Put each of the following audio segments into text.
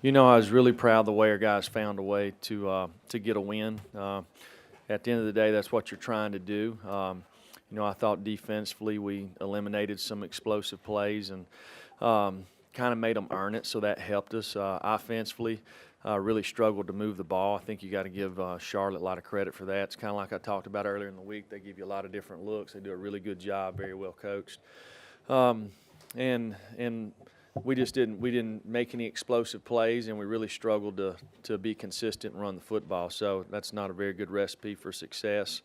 I was really proud of the way our guys found a way to get a win. At the end of the day, that's what you're trying to do. I thought defensively we eliminated some explosive plays and kind of made them earn it, so that helped us. Offensively, really struggled to move the ball. I think you got to give Charlotte a lot of credit for that. It's kind of like I talked about earlier in the week. They give you a lot of different looks. They do a really good job, very well coached. And we didn't make any explosive plays, and we really struggled to be consistent and run the football. So that's not a very good recipe for success.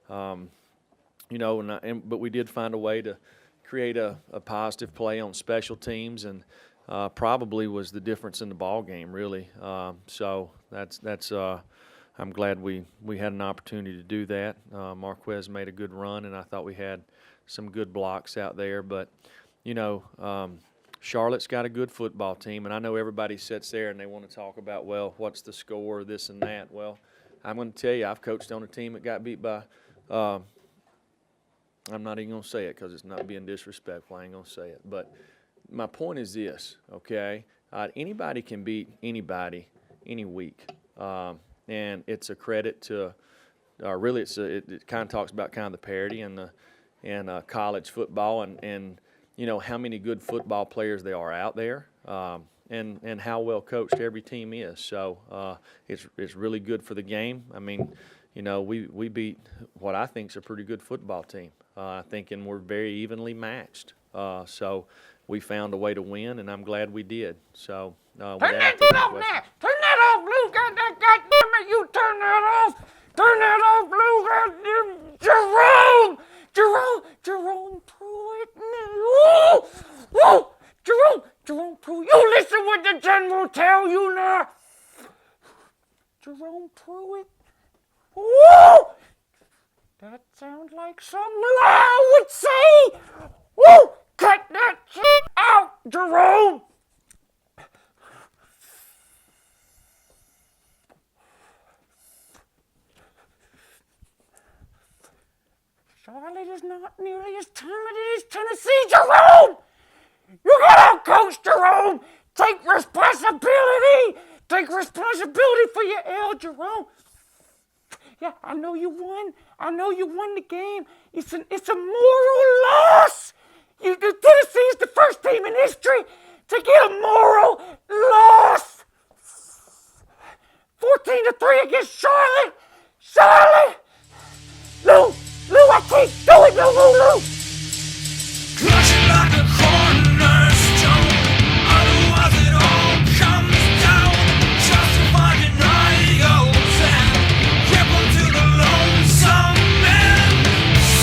But we did find a way to create a positive play on special teams, and probably was the difference in the ball game, really. So that's I'm glad we had an opportunity to do that. Marquez made a good run, and I thought we had some good blocks out there. But Charlotte's got a good football team, and I know everybody sits there and they want to talk about, well, what's the score, this and that. Well, I'm going to tell you, I've coached on a team that got beat by I'm not even going to say it because it's not being disrespectful. I ain't going to say it. But my point is this, okay? Anybody can beat anybody any week. And it's a credit to really it kind of talks about kind of the parity and college football and how many good football players there are out there, and how well coached every team is. So it's really good for the game. I mean, we beat what I think is a pretty good football team. I think, and we're very evenly matched. So we found a way to win, and I'm glad we did. So turn that off now. Turn that off, Blue. Goddamn it, you turn that off. Turn that off, Blue. Goddamn Jerome Pruitt. Whoa, whoa, Jerome Pruitt. You listen what the general tell you now. Jerome Pruitt. Whoa, that sounds like something I would say. Whoa, cut that shit out, Jerome. Charlotte is not nearly as talented as Tennessee, Jerome! You gotta coach, Jerome! Take responsibility! Take responsibility for your L, Jerome! Yeah, I know you won. I know you won the game. It's a moral loss! Tennessee is the first team in history to get a moral loss! 14-3 against Charlotte! Charlotte! Lou, I can't do it, Lou. Clutching like a cornerstone, otherwise it all comes down. Justifying egos and crippled to the lonesome man.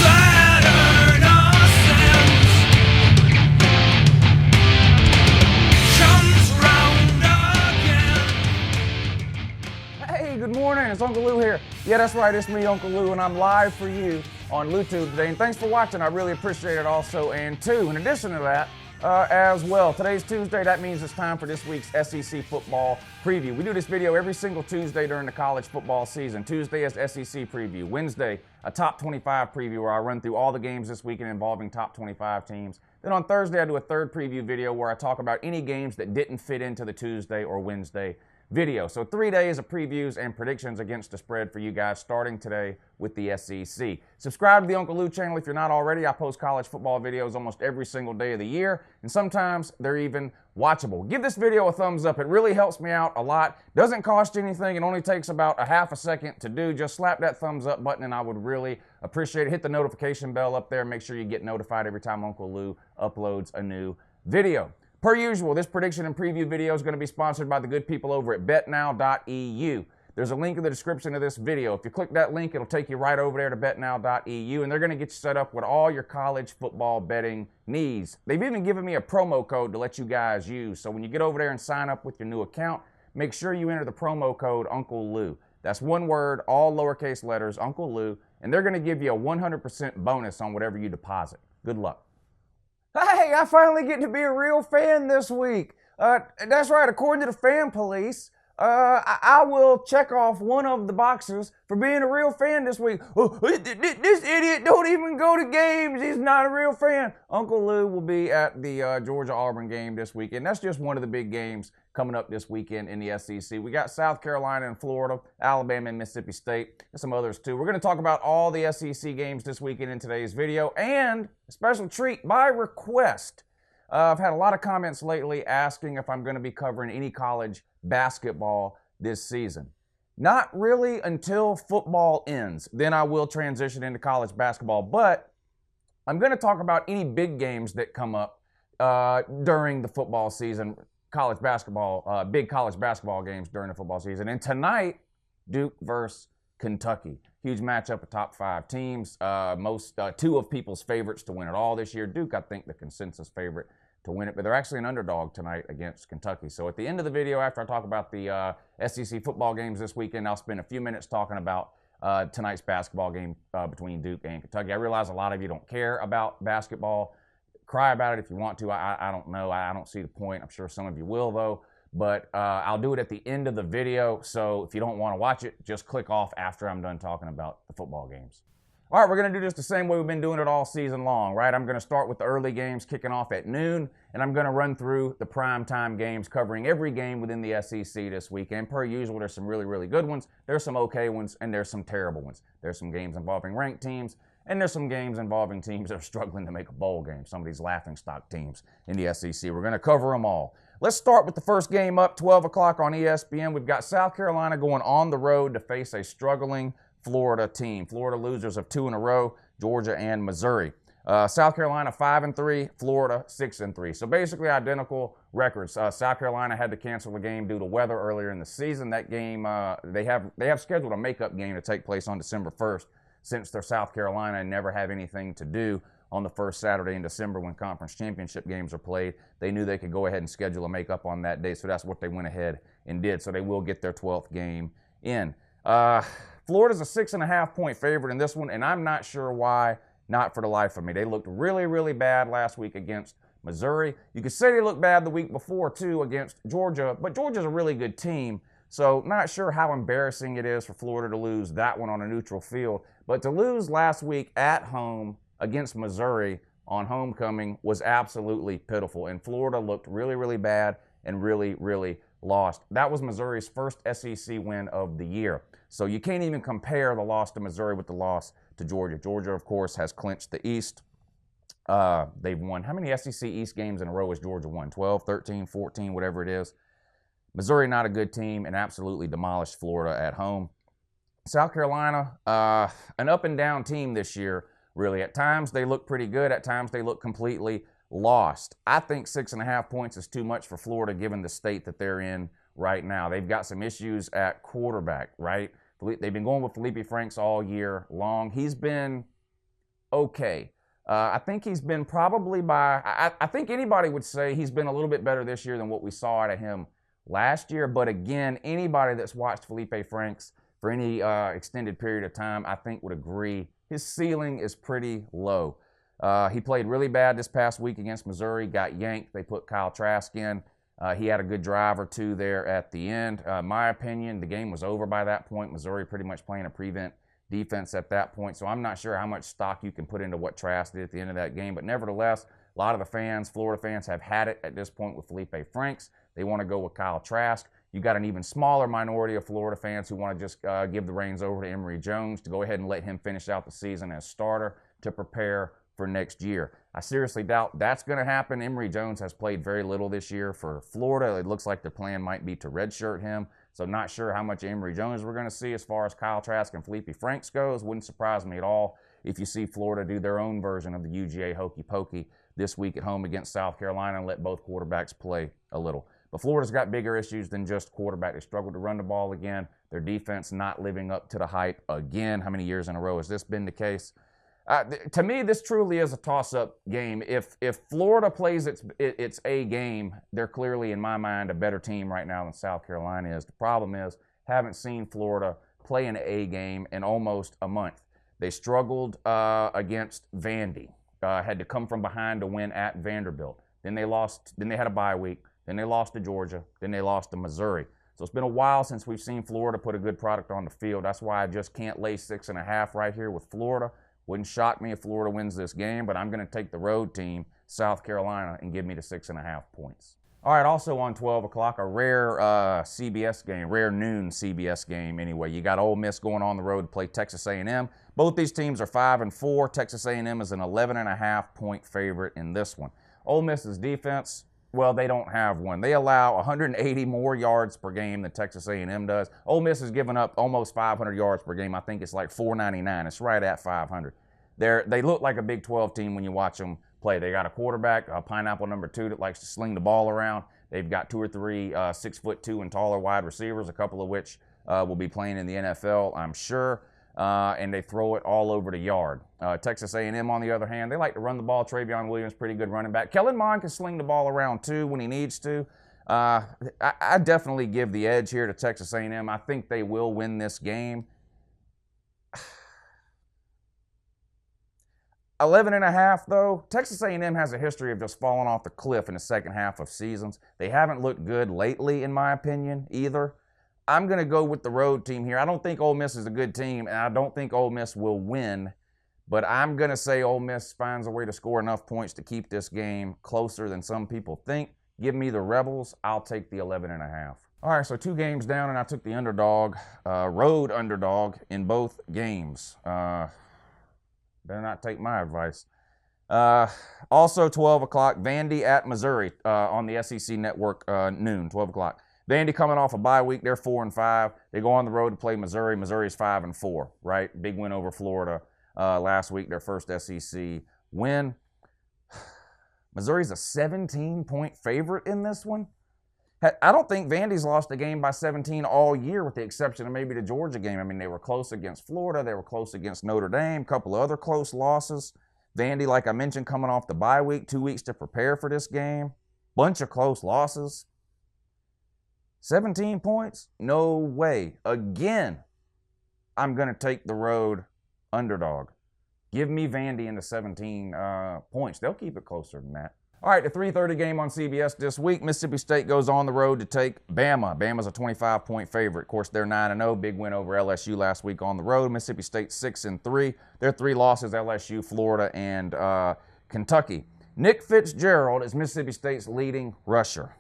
Saturn ascends, comes round again. Hey, good morning. It's Uncle Lou here. Yeah, that's right. It's me, Uncle Lou, and I'm live for you on LouTube today. And thanks for watching. I really appreciate it also. And two, in addition to that, as well, today's Tuesday. That means it's time for this week's SEC football preview. We do this video every single Tuesday during the college football season. Tuesday is SEC preview. Wednesday, a top 25 preview where I run through all the games this weekend involving top 25 teams. Then on Thursday, I do a third preview video where I talk about any games that didn't fit into the Tuesday or Wednesday video. So 3 days of previews and predictions against the spread for you guys starting today with the SEC. Subscribe to the Uncle Lou channel if you're not already. I post college football videos almost every single day of the year, and sometimes they're even watchable. Give this video a thumbs up. It really helps me out a lot. Doesn't cost you anything. It only takes about a half a second to do. Just slap that thumbs up button and I would really appreciate it. Hit the notification bell up there. Make sure you get notified every time Uncle Lou uploads a new video. Per usual, this prediction and preview video is going to be sponsored by the good people over at betnow.eu. There's a link in the description of this video. If you click that link, it'll take you right over there to betnow.eu, and they're going to get you set up with all your college football betting needs. They've even given me a promo code to let you guys use. So when you get over there and sign up with your new account, make sure you enter the promo code Uncle Lou. That's one word, all lowercase letters, Uncle Lou, and they're going to give you a 100% bonus on whatever you deposit. Good luck. Hey, I finally get to be a real fan this week. That's right, according to the fan police, I will check off one of the boxes for being a real fan this week. Oh, this idiot don't even go to games. He's not a real fan. Uncle Lou will be at the Georgia-Auburn game this weekend. That's just one of the big games coming up this weekend in the SEC. We got South Carolina and Florida, Alabama and Mississippi State, and some others too. We're going to talk about all the SEC games this weekend in today's video, and a special treat by request. I've had a lot of comments lately asking if I'm going to be covering any college basketball this season. Not really until football ends. Then I will transition into college basketball. But I'm going to talk about any big games that come up during the football season, college basketball, big college basketball games during the football season. And tonight, Duke versus Kentucky. Huge matchup of top 5 teams. Two of people's favorites to win it all this year. Duke, I think, the consensus favorite to win it, but they're actually an underdog tonight against Kentucky. So at the end of the video, after I talk about the SEC football games this weekend, I'll spend a few minutes talking about tonight's basketball game between Duke and Kentucky. I realize a lot of you don't care about basketball. Cry about it if you want to. I don't know. I don't see the point. I'm sure some of you will, though. But I'll do it at the end of the video. So if you don't want to watch it, just click off after I'm done talking about the football games. All right, we're going to do this the same way we've been doing it all season long, right? I'm going to start with the early games kicking off at noon, and I'm going to run through the primetime games, covering every game within the SEC this weekend. Per usual, there's some really, really good ones, there's some okay ones, and there's some terrible ones. There's some games involving ranked teams, and there's some games involving teams that are struggling to make a bowl game, some of these laughingstock teams in the SEC. We're going to cover them all. Let's start with the first game up, 12 o'clock on ESPN. We've got South Carolina going on the road to face a struggling Florida team. Florida losers of 2 in a row, Georgia and Missouri. South Carolina 5-3, Florida 6-3. So basically identical records. South Carolina had to cancel the game due to weather earlier in the season. That game, they have scheduled a makeup game to take place on December 1st, since they're South Carolina and never have anything to do on the first Saturday in December when conference championship games are played. They knew they could go ahead and schedule a makeup on that day, so that's what they went ahead and did. So they will get their 12th game in. Florida's a 6.5-point favorite in this one, and I'm not sure why, not for the life of me. They looked really, really bad last week against Missouri. You could say they looked bad the week before, too, against Georgia, but Georgia's a really good team, so not sure how embarrassing it is for Florida to lose that one on a neutral field. But to lose last week at home against Missouri on homecoming was absolutely pitiful, and Florida looked really, really bad and really, really lost. That was Missouri's first SEC win of the year. So you can't even compare the loss to Missouri with the loss to Georgia. Georgia, of course, has clinched the East. They've won. How many SEC East games in a row has Georgia won? 12, 13, 14, whatever it is. Missouri, not a good team, and absolutely demolished Florida at home. South Carolina, an up-and-down team this year, really. At times, they look pretty good. At times, they look completely lost. I think 6.5 points is too much for Florida, given the state that they're in right now. They've got some issues at quarterback, right? They've been going with Felipe Franks all year long. He's been okay. I think he's been probably I think anybody would say he's been a little bit better this year than what we saw out of him last year. But again, anybody that's watched Felipe Franks for any extended period of time, I think would agree his ceiling is pretty low. He played really bad this past week against Missouri, got yanked. They put Kyle Trask in. He had a good drive or two there at the end. My opinion, the game was over by that point. Missouri pretty much playing a prevent defense at that point. So I'm not sure how much stock you can put into what Trask did at the end of that game. But nevertheless, a lot of the fans, Florida fans, have had it at this point with Felipe Franks. They want to go with Kyle Trask. You got an even smaller minority of Florida fans who want to just give the reins over to Emory Jones to go ahead and let him finish out the season as starter to prepare for next year. I seriously doubt that's going to happen. Emory Jones has played very little this year for Florida. It looks like the plan might be to redshirt him. So not sure how much Emory Jones we're going to see as far as Kyle Trask and Felipe Franks goes. Wouldn't surprise me at all if you see Florida do their own version of the UGA hokey pokey this week at home against South Carolina and let both quarterbacks play a little. But Florida's got bigger issues than just quarterback. They struggled to run the ball again. Their defense not living up to the hype again. How many years in a row has this been the case? To me, this truly is a toss-up game. If Florida plays its A game, they're clearly, in my mind, a better team right now than South Carolina is. The problem is, haven't seen Florida play an A game in almost a month. They struggled against Vandy. Had to come from behind to win at Vanderbilt. Then they lost. Then they had a bye week. Then they lost to Georgia. Then they lost to Missouri. So it's been a while since we've seen Florida put a good product on the field. That's why I just can't lay 6.5 right here with Florida. Wouldn't shock me if Florida wins this game, but I'm going to take the road team, South Carolina, and give me the 6.5 points. All right, also on 12 o'clock, a rare CBS game, rare noon CBS game anyway. You got Ole Miss going on the road to play Texas A&M. Both these teams are 5-4. Texas A&M is an 11.5 point favorite in this one. Ole Miss's defense, well, they don't have one. They allow 180 more yards per game than Texas A&M does. Ole Miss has given up almost 500 yards per game. I think it's like 499. It's right at 500. They look like a Big 12 team when you watch them play. They got a quarterback, a pineapple number 2, that likes to sling the ball around. They've got 2 or 3 6'2" and taller wide receivers, a couple of which will be playing in the NFL, I'm sure. And they throw it all over the yard. Texas A&M, on the other hand, they like to run the ball. Travion Williams, pretty good running back. Kellen Mond can sling the ball around too when he needs to. I definitely give the edge here to Texas A&M. I think they will win this game. 11.5 though. Texas A&M has a history of just falling off the cliff in the second half of seasons. They haven't looked good lately, in my opinion, either. I'm going to go with the road team here. I don't think Ole Miss is a good team, and I don't think Ole Miss will win. But I'm going to say Ole Miss finds a way to score enough points to keep this game closer than some people think. Give me the Rebels. I'll take the 11.5. All right, so 2 games down, and I took the underdog, road underdog in both games. Better not take my advice. Also, 12 o'clock, Vandy at Missouri on the SEC Network, noon, 12 o'clock. Vandy coming off a bye week. They're 4-5. They go on the road to play Missouri. Missouri's 5-4, right? Big win over Florida last week, their first SEC win. Missouri's a 17-point favorite in this one. I don't think Vandy's lost a game by 17 all year, with the exception of maybe the Georgia game. I mean, they were close against Florida. They were close against Notre Dame. A couple of other close losses. Vandy, like I mentioned, coming off the bye week, 2 weeks to prepare for this game. Bunch of close losses. 17 points? No way. Again, I'm going to take the road underdog. Give me Vandy in the 17 points. They'll keep it closer than that. All right, the 3:30 game on CBS this week, Mississippi State goes on the road to take Bama. Bama's a 25-point favorite. Of course, they're 9-0. Big win over LSU last week on the road. Mississippi State 6-3. Their 3 losses, LSU, Florida, and Kentucky. Nick Fitzgerald is Mississippi State's leading rusher.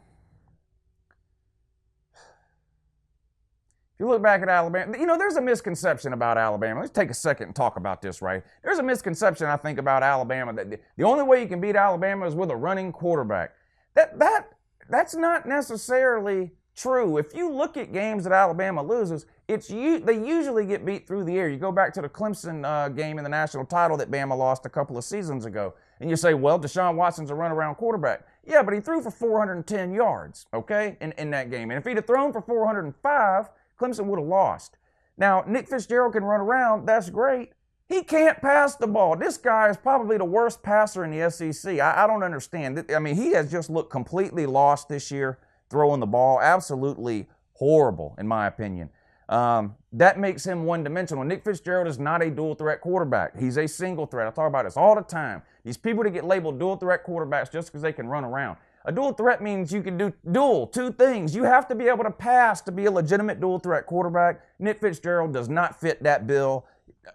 If you look back at Alabama, you know, there's a misconception about Alabama. Let's take a second and talk about this, right? There's a misconception, I think, about Alabama that the only way you can beat Alabama is with a running quarterback. That's not necessarily true. If you look at games that Alabama loses, they usually get beat through the air. You go back to the Clemson game in the national title that Bama lost a couple of seasons ago, and you say, well, Deshaun Watson's a runaround quarterback. Yeah, but he threw for 410 yards, okay, in that game. And if he'd have thrown for 405, Clemson would have lost. Now, Nick Fitzgerald can run around. That's great. He can't pass the ball. This guy is probably the worst passer in the SEC. I don't understand. I mean, he has just looked completely lost this year throwing the ball. Absolutely horrible, in my opinion. That makes him one-dimensional. Nick Fitzgerald is not a dual-threat quarterback. He's a single threat. I talk about this all the time. These people that get labeled dual-threat quarterbacks just because they can run around. A dual threat means you can do two things. You have to be able to pass to be a legitimate dual threat quarterback. Nick Fitzgerald does not fit that bill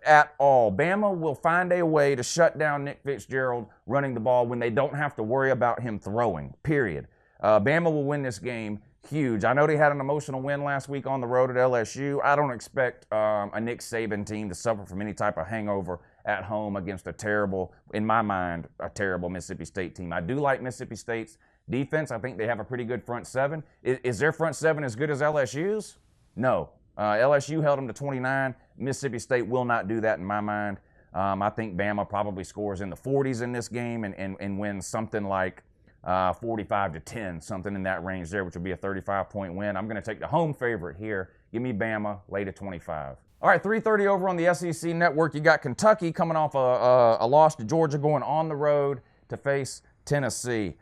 at all. Bama will find a way to shut down Nick Fitzgerald running the ball when they don't have to worry about him throwing, period. Bama will win this game huge. I know they had an emotional win last week on the road at LSU. I don't expect a Nick Saban team to suffer from any type of hangover at home against a terrible, in my mind, a terrible Mississippi State team. I do like Mississippi State's defense. I think they have a pretty good front seven. Is their front seven as good as LSU's? No. LSU held them to 29. Mississippi State will not do that in my mind. I think Bama probably scores in the 40s in this game and wins something like 45-10, something in that range there, which would be a 35-point win. I'm going to take the home favorite here. Give me Bama, late at 25. All right, 3:30 over on the SEC Network. You got Kentucky coming off a loss to Georgia, going on the road to face Tennessee.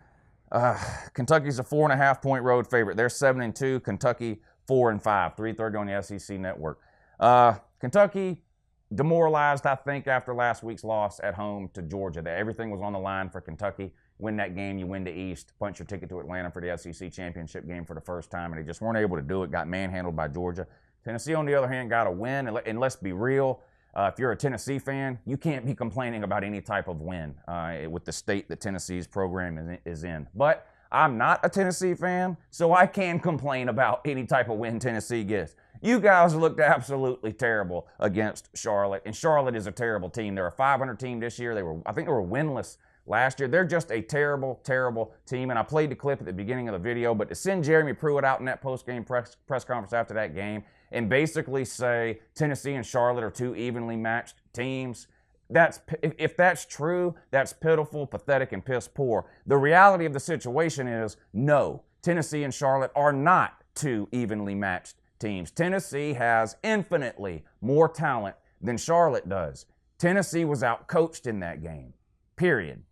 Kentucky's a 4.5-point road favorite. They're 7-2. Kentucky 4-5. 3:30 on the SEC Network. Kentucky demoralized, I think, after last week's loss at home to Georgia. Everything was on the line for Kentucky. win that game, you win the East, punch your ticket to Atlanta for the SEC championship game for the first time, and they just weren't able to do it, got manhandled by Georgia. Tennessee, on the other hand, got a win, and let's be real, if you're a Tennessee fan, you can't be complaining about any type of win with the state that Tennessee's program is in. But I'm not a Tennessee fan, so I can complain about any type of win Tennessee gets. You guys looked absolutely terrible against Charlotte, and Charlotte is a terrible team. They're a 500 team this year. I think they were winless last year. They're just a terrible, terrible team, and I played the clip at the beginning of the video, but to send Jeremy Pruitt out in that post-game press conference after that game and basically say Tennessee and Charlotte are two evenly matched teams, if that's true, that's pitiful, pathetic, and piss poor. The reality of the situation is, no, Tennessee and Charlotte are not two evenly matched teams. Tennessee has infinitely more talent than Charlotte does. Tennessee was outcoached in that game. Period.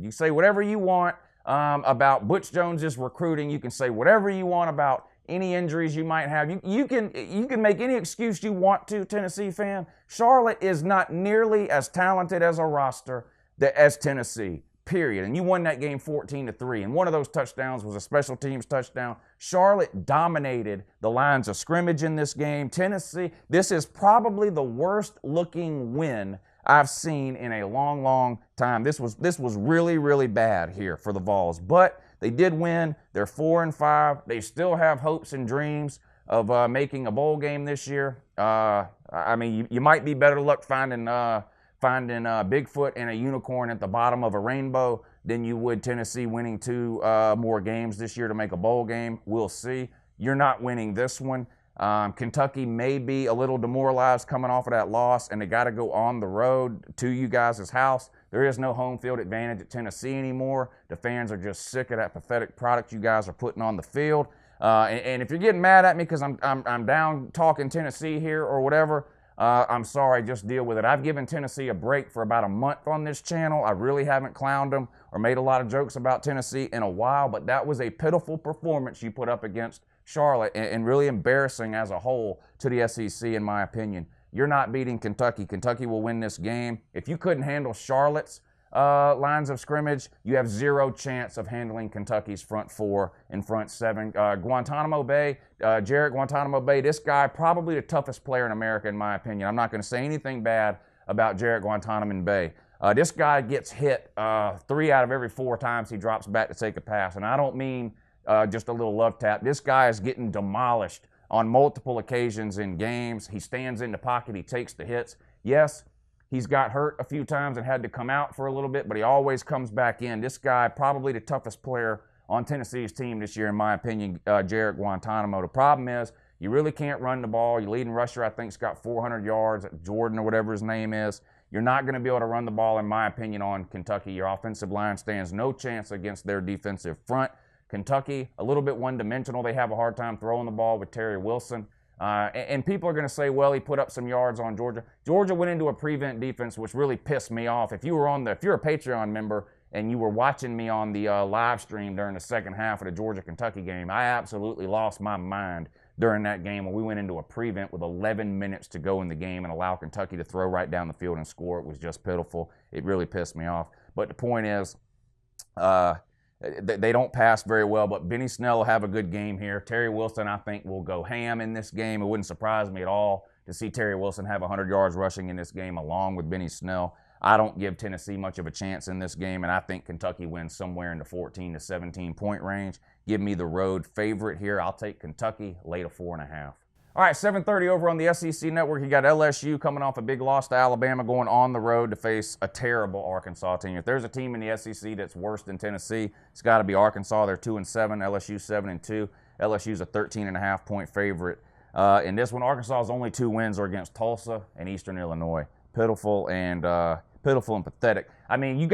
You say whatever you want about Butch Jones's recruiting. You can say whatever you want about any injuries you might have. You can make any excuse you want to, Tennessee fan. Charlotte is not nearly as talented as a roster as Tennessee. Period. And you won that game 14-3. And one of those touchdowns was a special teams touchdown. Charlotte dominated the lines of scrimmage in this game. Tennessee, this is probably the worst looking win I've seen in a long, long time. This was really, really bad here for the Vols. But they did win. They're 4-5. They still have hopes and dreams of making a bowl game this year. I mean, you might be better luck finding Bigfoot and a unicorn at the bottom of a rainbow than you would Tennessee winning two more games this year to make a bowl game. We'll see. You're not winning this one. Kentucky may be a little demoralized coming off of that loss, and they got to go on the road to you guys' house. There is no home field advantage at Tennessee anymore. The fans are just sick of that pathetic product you guys are putting on the field. And if you're getting mad at me because I'm down talking Tennessee here or whatever, I'm sorry, just deal with it. I've given Tennessee a break for about a month on this channel. I really haven't clowned them or made a lot of jokes about Tennessee in a while, but that was a pitiful performance you put up against Charlotte and really embarrassing as a whole to the SEC, in my opinion. You're not beating Kentucky. Kentucky will win this game. If you couldn't handle Charlotte's lines of scrimmage, you have zero chance of handling Kentucky's front four and front seven. Guantanamo Bay, Jarrett Guantanamo Bay, this guy, probably the toughest player in America, in my opinion. I'm not going to say anything bad about Jarrett Guantanamo Bay. This guy gets hit 3 out of every 4 times he drops back to take a pass, and I don't mean just a little love tap. This guy is getting demolished on multiple occasions in games. He stands in the pocket. He takes the hits. Yes, he's got hurt a few times and had to come out for a little bit, but he always comes back in. This guy, probably the toughest player on Tennessee's team this year, in my opinion, Jarrett Guantanamo. The problem is you really can't run the ball. Your leading rusher, I think, has got 400 yards, Jordan or whatever his name is. You're not going to be able to run the ball, in my opinion, on Kentucky. Your offensive line stands no chance against their defensive front. Kentucky, a little bit one-dimensional. They have a hard time throwing the ball with Terry Wilson. And people are going to say, well, he put up some yards on Georgia. Georgia went into a prevent defense, which really pissed me off. If you're a Patreon member and you were watching me on the live stream during the second half of the Georgia-Kentucky game, I absolutely lost my mind during that game when we went into a prevent with 11 minutes to go in the game and allow Kentucky to throw right down the field and score. It was just pitiful. It really pissed me off. But the point is, they don't pass very well, but Benny Snell will have a good game here. Terry Wilson, I think, will go ham in this game. It wouldn't surprise me at all to see Terry Wilson have 100 yards rushing in this game along with Benny Snell. I don't give Tennessee much of a chance in this game, and I think Kentucky wins somewhere in the 14 to 17 point range. Give me the road favorite here. I'll take Kentucky, lay to 4.5. All right, 7:30 over on the SEC Network. You got LSU coming off a big loss to Alabama, going on the road to face a terrible Arkansas team. If there's a team in the SEC that's worse than Tennessee, it's got to be Arkansas. They're 2-7, LSU 7-2. LSU's a 13.5 point favorite. In this one, Arkansas's only 2 wins are against Tulsa and Eastern Illinois. Pitiful and pathetic. I mean,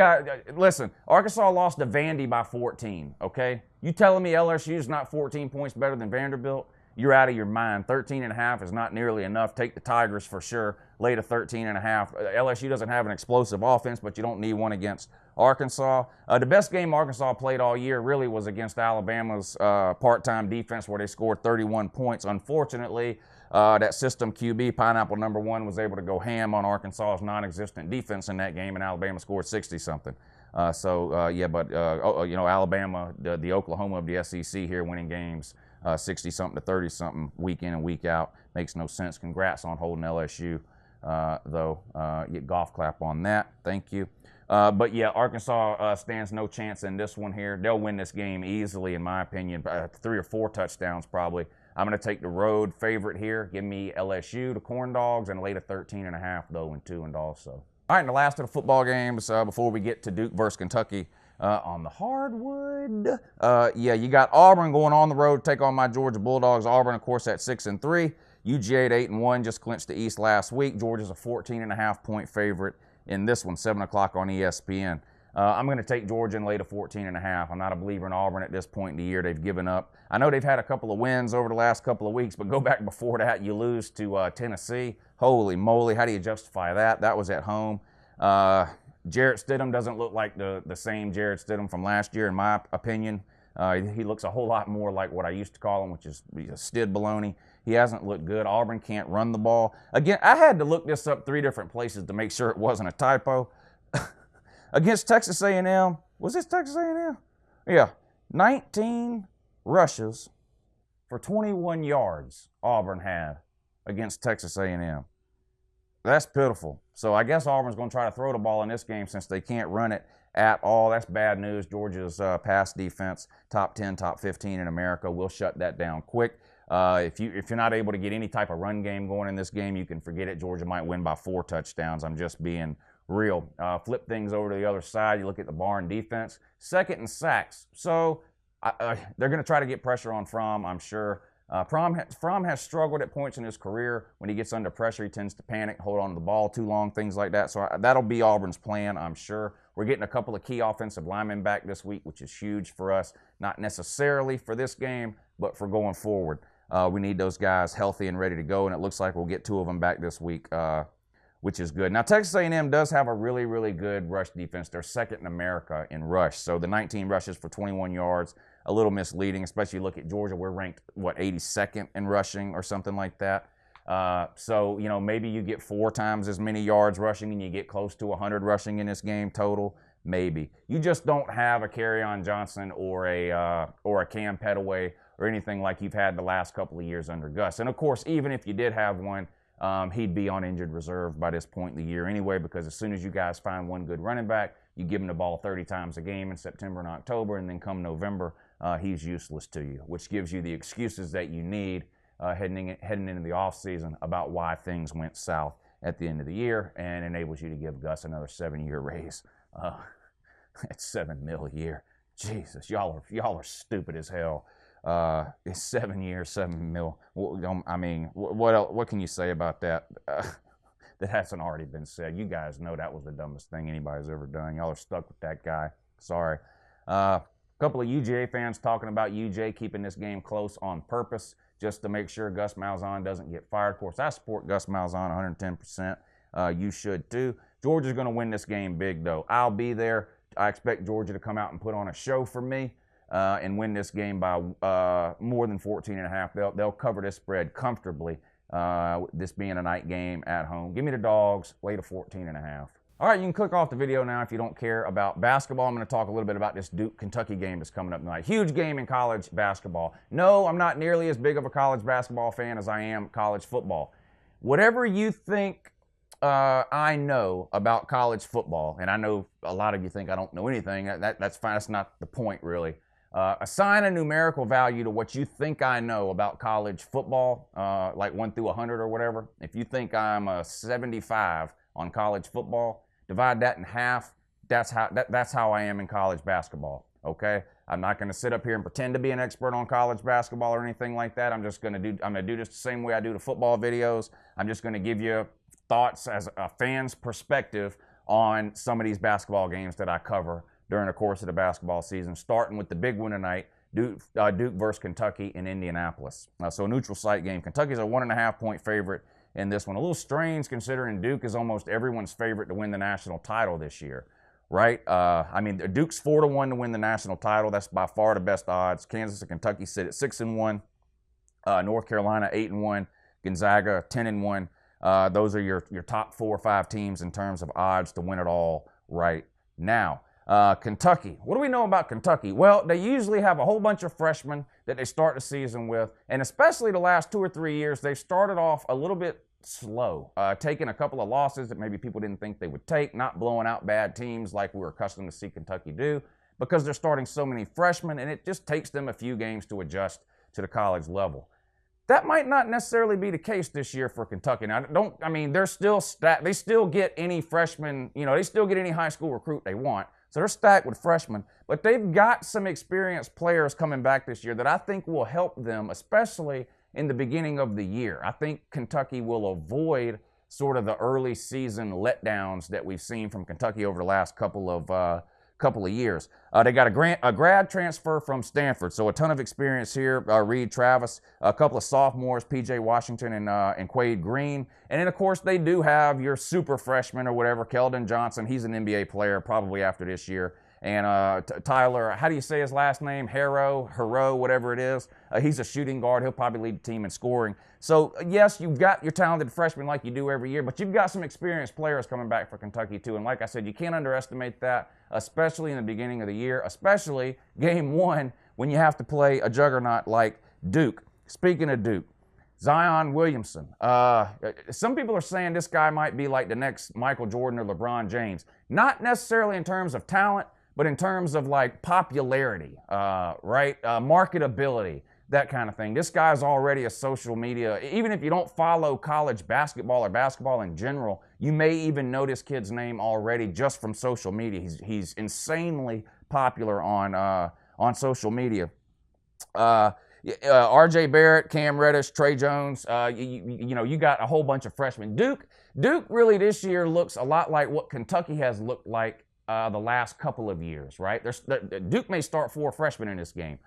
listen, Arkansas lost to Vandy by 14, okay? You telling me LSU's not 14 points better than Vanderbilt? You're out of your mind. 13.5 is not nearly enough. Take the Tigers for sure. Lay to 13.5. LSU doesn't have an explosive offense, but you don't need one against Arkansas. The best game Arkansas played all year really was against Alabama's part-time defense, where they scored 31 points. Unfortunately, that system QB, Pineapple #1, was able to go ham on Arkansas's non-existent defense in that game, and Alabama scored 60-something. Alabama, the Oklahoma of the SEC here, winning games 60-something to 30-something week in and week out. Makes no sense. Congrats on holding LSU, though. Get golf clap on that. Thank you. But yeah, Arkansas stands no chance in this one here. They'll win this game easily, in my opinion, 3 or 4 touchdowns probably. I'm going to take the road favorite here. Give me LSU, the Corn Dogs, and lay to 13.5, though, in 2 and also. All right, and the last of the football games before we get to Duke versus Kentucky on the hardwood. You got Auburn going on the road to take on my Georgia Bulldogs. Auburn, of course, at 6-3. UGA at 8-1, just clinched the East last week. Georgia's a 14.5-point favorite in this one, 7 o'clock on ESPN. I'm going to take Georgia and lay to 14.5. I'm not a believer in Auburn at this point in the year. They've given up. I know they've had a couple of wins over the last couple of weeks, but go back before that, you lose to Tennessee. Holy moly, how do you justify that? That was at home. Jarrett Stidham doesn't look like the same Jarrett Stidham from last year, in my opinion. He looks a whole lot more like what I used to call him, which is Stid baloney. He hasn't looked good. Auburn can't run the ball. Again, I had to look this up 3 different places to make sure it wasn't a typo. Against Texas A&M, was this Texas A&M? Yeah, 19 rushes for 21 yards Auburn had against Texas A&M. That's pitiful. So I guess Auburn's going to try to throw the ball in this game since they can't run it at all. That's bad news. Georgia's pass defense, top 10, top 15 in America. We'll shut that down quick. If you're not able to get any type of run game going in this game, you can forget it. Georgia might win by 4 touchdowns. I'm just being real. Flip things over to the other side. You look at the Barn defense, 2nd in sacks. So they're going to try to get pressure on Fromm, I'm sure. Fromm has struggled at points in his career. When he gets under pressure, he tends to panic, hold on to the ball too long, things like that. So that'll be Auburn's plan, I'm sure. We're getting a couple of key offensive linemen back this week, which is huge for us. Not necessarily for this game, but for going forward. We need those guys healthy and ready to go, and it looks like we'll get 2 of them back this week, which is good. Now, Texas A&M does have a really, really good rush defense. They're 2nd in America in rush. So the 19 rushes for 21 yards, a little misleading, especially look at Georgia. We're ranked, 82nd in rushing or something like that. So, maybe you get 4 times as many yards rushing and you get close to 100 rushing in this game total. Maybe. You just don't have a Kerryon Johnson or a Cam Petaway or anything like you've had the last couple of years under Gus. And, of course, even if you did have one, he'd be on injured reserve by this point in the year anyway, because as soon as you guys find one good running back, you give him the ball 30 times a game in September and October, and then come November, he's useless to you, which gives you the excuses that you need heading into the offseason about why things went south at the end of the year, and enables you to give Gus another 7-year raise. It's $7 million a year. Jesus, y'all are stupid as hell. It's 7 years, $7 million. I mean, what can you say about that? That hasn't already been said. You guys know that was the dumbest thing anybody's ever done. Y'all are stuck with that guy. Sorry. A couple of UGA fans talking about UJ keeping this game close on purpose just to make sure Gus Malzahn doesn't get fired. Of course, I support Gus Malzahn 110%. You should too. Georgia's going to win this game big, though. I'll be there. I expect Georgia to come out and put on a show for me and win this game by more than 14.5. They'll cover this spread comfortably, this being a night game at home. Give me the Dogs, lay to 14.5. All right, you can click off the video now if you don't care about basketball. I'm going to talk a little bit about this Duke-Kentucky game that's coming up tonight. Huge game in college basketball. No, I'm not nearly as big of a college basketball fan as I am college football. Whatever you think I know about college football, and I know a lot of you think I don't know anything. That's fine. That's not the point, really. Assign a numerical value to what you think I know about college football, like 1 through 100 or whatever. If you think I'm a 75 on college football, divide that in half. That's how I am in college basketball. Okay, I'm not going to sit up here and pretend to be an expert on college basketball or anything like that. I'm going to do this the same way I do the football videos. I'm just going to give you thoughts as a fan's perspective on some of these basketball games that I cover during the course of the basketball season, starting with the big one tonight, Duke versus Kentucky in Indianapolis. So a neutral site game. Kentucky's a 1.5-point favorite in this one. A little strange considering Duke is almost everyone's favorite to win the national title this year, right? I mean, Duke's 4-1 to win the national title. That's by far the best odds. Kansas and Kentucky sit at 6-1. North Carolina 8-1. Gonzaga 10-1. Those are your top 4 or 5 teams in terms of odds to win it all right now. Kentucky. What do we know about Kentucky? Well, they usually have a whole bunch of freshmen that they start the season with, and especially the last 2 or 3 years, they've started off a little bit slow, taking a couple of losses that maybe people didn't think they would take, not blowing out bad teams like we were accustomed to see Kentucky do, because they're starting so many freshmen, and it just takes them a few games to adjust to the college level. That might not necessarily be the case this year for Kentucky. Now, they're still they still get any freshman, they still get any high school recruit they want. So they're stacked with freshmen, but they've got some experienced players coming back this year that I think will help them, especially in the beginning of the year. I think Kentucky will avoid sort of the early season letdowns that we've seen from Kentucky over the last couple of years. They got a grad transfer from Stanford, so a ton of experience here. Reed Travis, a couple of sophomores, P.J. Washington and Quade Green. And then, of course, they do have your super freshman or whatever, Keldon Johnson. He's an NBA player probably after this year. And Tyler, how do you say his last name? Hero, whatever it is. He's a shooting guard. He'll probably lead the team in scoring. So, yes, you've got your talented freshmen like you do every year, but you've got some experienced players coming back for Kentucky, too. And like I said, you can't underestimate that, especially in the beginning of the year, especially game one when you have to play a juggernaut like Duke. Speaking of Duke, Zion Williamson. Some people are saying this guy might be like the next Michael Jordan or LeBron James. Not necessarily in terms of talent, but in terms of like popularity, right? Marketability, that kind of thing. This guy's already a social media, even if you don't follow college basketball or basketball in general, you may even know this kid's name already just from social media. He's insanely popular on social media. R.J. Barrett, Cam Reddish, Trey Jones, you got a whole bunch of freshmen. Duke really this year looks a lot like what Kentucky has looked like the last couple of years, right? Duke may start 4 freshmen in this game.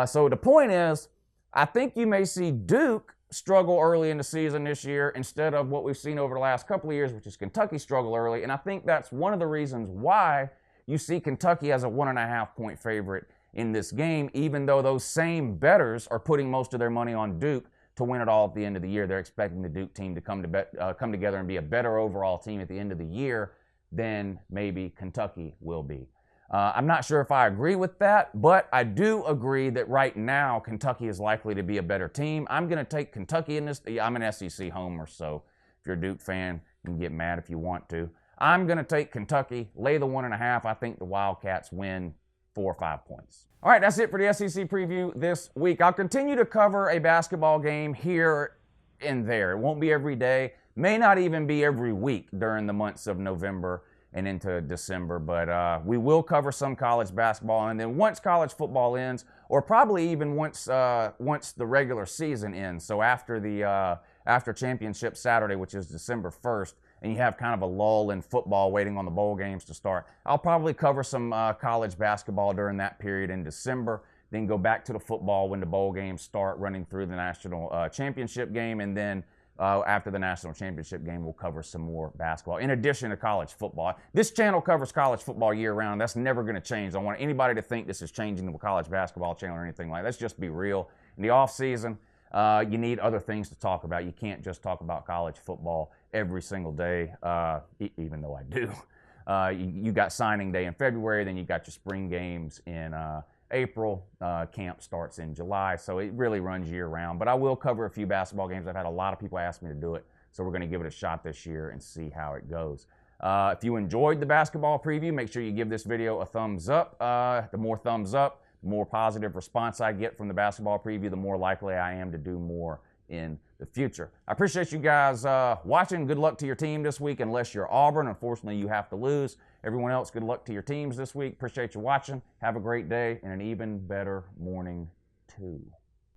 So the point is, I think you may see Duke struggle early in the season this year instead of what we've seen over the last couple of years, which is Kentucky struggle early. And I think that's one of the reasons why you see Kentucky as a 1.5-point favorite in this game, even though those same bettors are putting most of their money on Duke to win it all at the end of the year. They're expecting the Duke team to come together and be a better overall team at the end of the year than maybe Kentucky will be. I'm not sure if I agree with that, but I do agree that right now Kentucky is likely to be a better team. I'm going to take Kentucky in this. I'm an SEC homer, so if you're a Duke fan, you can get mad if you want to. I'm going to take Kentucky, lay the 1.5. I think the Wildcats win 4 or 5 points. All right, that's it for the SEC preview this week. I'll continue to cover a basketball game here and there. It won't be every day, may not even be every week during the months of November and into December, but we will cover some college basketball, and then once college football ends, or probably even once the regular season ends, so after Championship Saturday, which is December 1st, and you have kind of a lull in football waiting on the bowl games to start, I'll probably cover some college basketball during that period in December, then go back to the football when the bowl games start running through the national championship game, and then after the national championship game, we'll cover some more basketball, in addition to college football. This channel covers college football year-round. That's never going to change. I don't want anybody to think this is changing the college basketball channel or anything like that. Let's just be real. In the off-season, you need other things to talk about. You can't just talk about college football every single day, even though I do. You got signing day in February, then you got your spring games in April. Camp starts in July, so it really runs year-round. But I will cover a few basketball games. I've had a lot of people ask me to do it, so we're going to give it a shot this year and see how it goes. If you enjoyed the basketball preview, make sure you give this video a thumbs up. The more thumbs up, the more positive response I get from the basketball preview, the more likely I am to do more in the future. I appreciate you guys watching. Good luck to your team this week, unless you're Auburn. Unfortunately, you have to lose. Everyone else, good luck to your teams this week. Appreciate you watching. Have a great day and an even better morning, too.